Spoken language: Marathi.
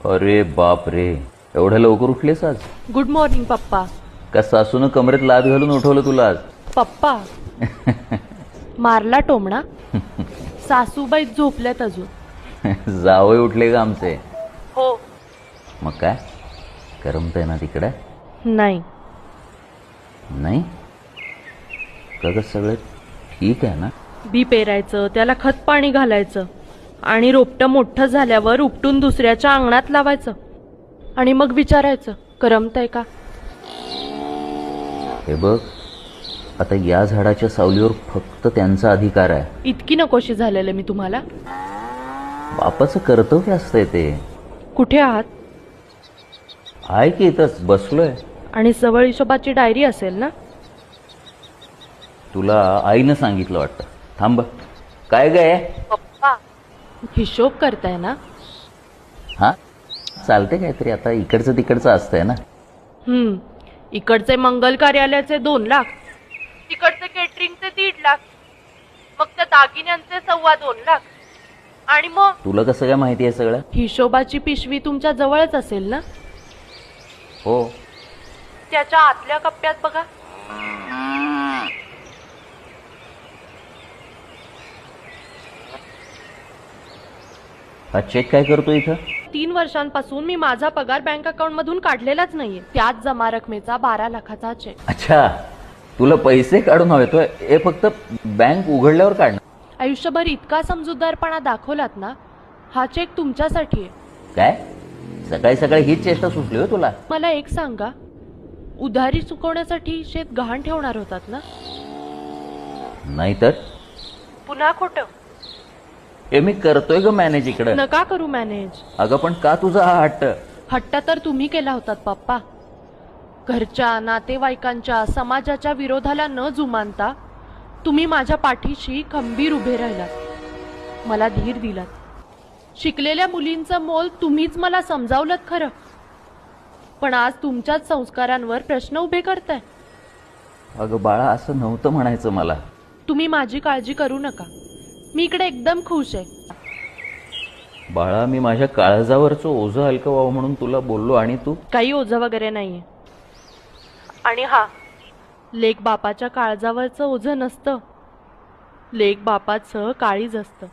अरे बाप रे, एवढ्या लवकर उठलेस आज? गुड मॉर्निंग पप्पा. का सासून कमरेत लाद घालून उठवलं तुला आज? पप्पा मारला टोमणा. सासूबाई झोपल्यात अजून. जावई उठले का आमचे? हो. मग काय करमतंय ना तिकडे? नाही. नाही का ग, सगळं ठीक आहे ना? बी पेरायचं, त्याला खत पाणी घालायचं आणि रोपटं मोठं झाल्यावर उपटून दुसऱ्याच्या अंगणात लावायचं आणि मग विचारायचं करमतंय का. हे बघ, आता या झाडाच्या सावलीवर फक्त त्यांचा अधिकार आहे. इतकी नकोशी झालेलं मी तुम्हाला. बापाचं कर्तव्य असतंय ते. कुठे आहात? आहे की इथंच बसलोय. आणि जवळ हिशोबाची डायरी असेल ना? तुला आईनं सांगितलं वाटतं. थांब, काय गे? पप्पा हिशोब करताय ना? हा चालते काहीतरी. आता इकडचं तिकडचं असतंय ना. इकडचे मंगल कार्यालयाचे 2 लाख, तिकडचे केटरिंगचे 1.5 लाख, मग त्या दागिन्यांचे 2.25 लाख. आणि मग तुला कसं काय माहिती आहे सगळं? हिशोबाची पिशवी तुमच्या जवळच असेल ना? हो. त्याच्या आतल्या कप्प्यात बघा. हा चेक काय करतो इथं? 3 वर्षांपासून मी माझा पगार बँक अकाउंट मधून काढलेलाच नाहीये. त्याच जमा रकमेचा 12 लाखाचा चेक. अच्छा, तुला पैसे काढून हवेतोय? हे फक्त बँक उघडल्यावर काढणं? आयुष्यभर इतका समजूतदारपणा दाखवलात ना, हा चेक तुमच्यासाठी आहे. काय सकाळी सकाळी हीच चेष्टा सुचली हो तुला? मला एक सांगा, उधारी चुकवण्यासाठी शेत गहाण ठेवणार होतात ना? नाहीतर पुन्हा खोटं. हे मी करतोय ग मॅनेज इकडं. नका करू मॅनेज. अगं पण का तुझा हा हट्ट? हट्ट तर तुम्ही केला होतात पप्पा. घरच्या, नातेवाईकांच्या, समाजाच्या विरोधाला न जुमानता तुम्ही माझ्या पाठीशी खंबीर उभे राहिलात. मला धीर दिलात. शिकलेल्या मुलींचं मोल तुम्हीच मला समजावलंत खरं, पण आज तुमच्याच संस्कारांवर प्रश्न उभे करताय. अगं बाळा, असं नव्हतं म्हणायचं मला. तुम्ही माझी काळजी करू नका. मी इकडे एकदम खुश आहे. बाळा, मी माझ्या काळजावरचं ओझं हलकं व्हावं म्हणून तुला बोललो आणि तू? काही ओझं वगैरे नाहीये. आणि हा, लेक बापाच्या काळजावरचं ओझं नसतं, लेक बापाचं काळीज असतं.